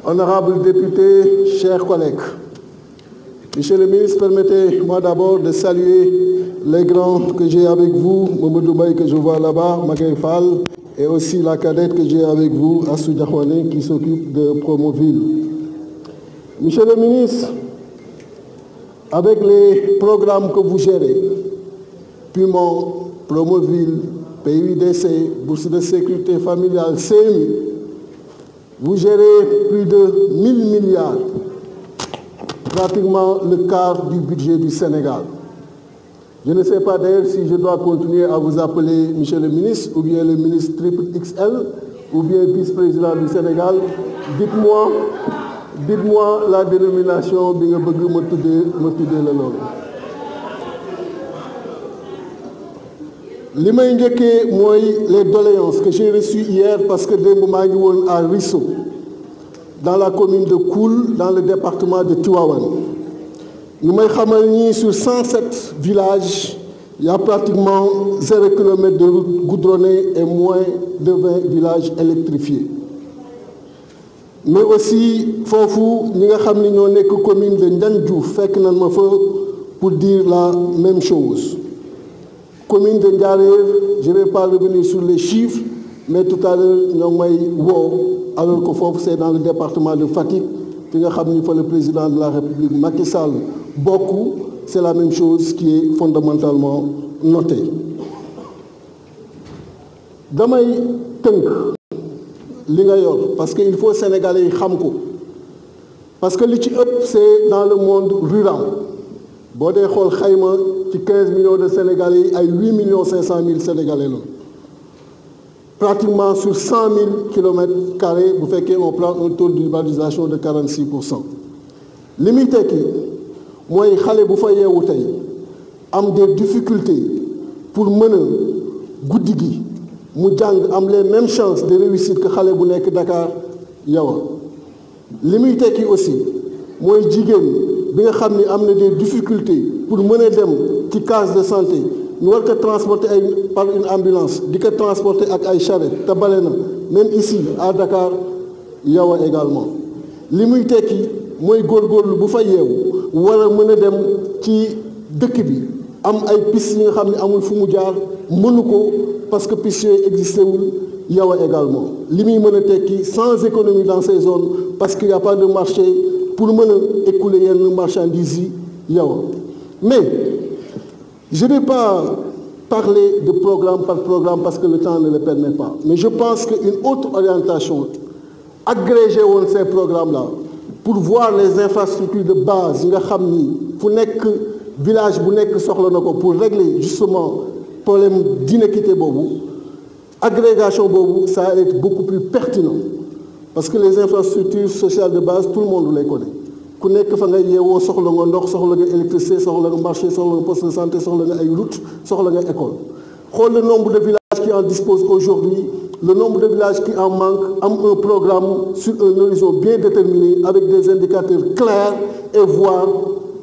Honorables députés, chers collègues, Monsieur le ministre, permettez-moi d'abord de saluer les grands que j'ai avec vous, Mamadou Mbaye que je vois là-bas, Magaye Fall, et aussi la cadette que j'ai avec vous, Assou Diakhoné, qui s'occupe de Promoville. Monsieur le ministre, avec les programmes que vous gérez, Pumon, Promoville, PUDC, Bourse de sécurité familiale, CMU, vous gérez plus de 1000 milliards, pratiquement le quart du budget du Sénégal. Je ne sais pas d'ailleurs si je dois continuer à vous appeler Monsieur le ministre, ou bien le ministre triple XL, ou bien vice-président du Sénégal. Dites-moi la dénomination bi nga bëgg ma tuddee la loolu. Li may njëkkee mooy les doléances que j'ai reçues hier parce que démb maa ngi woon à Risso, dans la commune de Koul, dans le département de Tivaouane. Ñu may xamal ni sur 107 villages, il y a pratiquement 0 km de route goudronnée et moins de 20 villages électrifiés. Mais aussi foofu ñi nga xam ni ñoo nekk commune de Ndiane Diouf fekk nañ ma fa pour dire la même chose. Commune de Ndiarère, je ne vais pas revenir sur les chiffres, mais tout à l'heure ñoo may woo alors que foofu c'est dans le département de Fatick fi nga xam ni fa le président de la République Macky Sall bokk, c'est la même chose qui est fondamentalement notée. Damay tënk li nga yor parce que il faut Sénégalais yi xam ko parce que li ci ëpp c'est dans le monde rural boo dee xool xayma ci 15 millions de Sénégalais yi ay 8 millions 500 000 Sénégalais la pratiquement sur 100 000 kilomètres carrés bu fekkee on prend un taux d'urbanisation de 46%. Li muy tekki mooy xale bu fa yeewu tey am des difficultés pour mën a guddi gi mu jàng am les mêmes chances de réussite que xale bu nekk Dakar yow li muy tekki aussi mooy jigéen bi nga xam ni am na des difficultés pour mën a dem ci case de santé ñu war ko transporter par une ambulance di ko transporter ak ay charrette te bale na même ici à Dakar yow également li muy tekki mooy góorgóorlu bu fa yeewu war a mën a dem ci dëkk bi am ay piste yi nga xam ne amul fu mu jaar mënu ko parce que piste yooyu existé wul yow également li muy mën a tekki sans économie dans ces zones parce qu'il y a pas de marché pour mën a écouler yenn marchandises yi yow. Mais je ne vais pas parler de programme par programme parce que le temps ne le permet pas, mais je pense qu'une autre orientation agrégée woon ces programmes-là pour voir les infrastructures de base yi nga xam ni fu nekk village bu nekk soxla na ko pour régler justement problème d'inéquité boobu agrégation boobu ça va être beaucoup plus pertinent parce que les infrastructures sociales de base tout le monde les connaît ku nekk fa nga yeewoo soxla nga ndox soxla nga électricité soxla nga marché soxla nga poste de santé soxla nga ay route soxla nga école xool le nombre de villages qui en disposent aujourd'hui, le nombre de villages qui en manquent, am un programme sur un horizon bien déterminé avec des indicateurs clairs et voir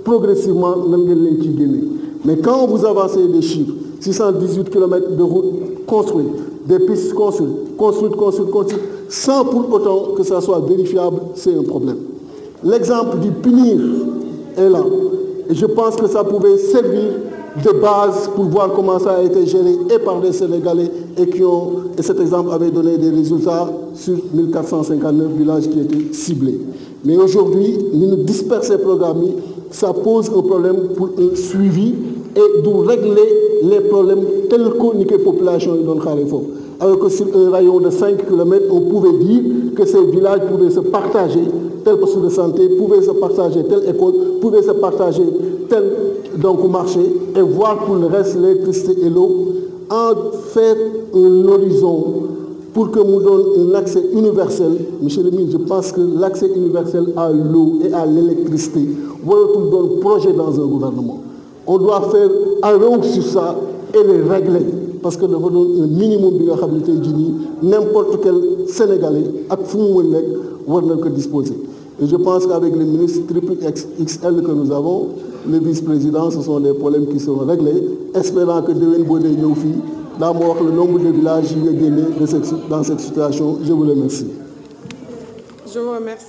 progressivement nan ngeen leen ciy génne. Mais quand vous avancez des chiffres 618 km de route construites, des pistes construites sans pour autant que ça soit vérifiable, c'est un problème. L'exemple du PNIR est là et je pense que ça pouvait servir de base pour voir comment ça a été géré et par des Sénégalais et cet exemple avait donné des résultats sur 1459 villages qui étaient ciblés. Mais aujourd'hui, nous dispersons ces programmes, ça pose un problème pour un suivi et de régler les problèmes tels que les populations dans Kharifo. Alors que sur un rayon de 5 km, on pouvait dire que ces villages pouvaient se partager tel poste de santé, pouvaient se partager telle école, pouvaient se partager tel marché et voir pour le reste l'électricité et l'eau, en faire un horizon pour que nous donnions un accès universel. Monsieur le ministre, je pense que l'accès universel à l'eau et à l'électricité, voilà tout le projet dans un gouvernement. On doit faire un round sur ça et les régler. Parce que nous avons un minimum de réhabilité n'importe quel Sénégalais, à qui disposer. Et je pense qu'avec le ministre triple XL que nous avons, le vice-président, ce sont des problèmes qui seront réglés, espérant que Dewen Bodé Yofi, d'abord le nombre de villages dans cette situation. Je vous remercie. Je vous remercie.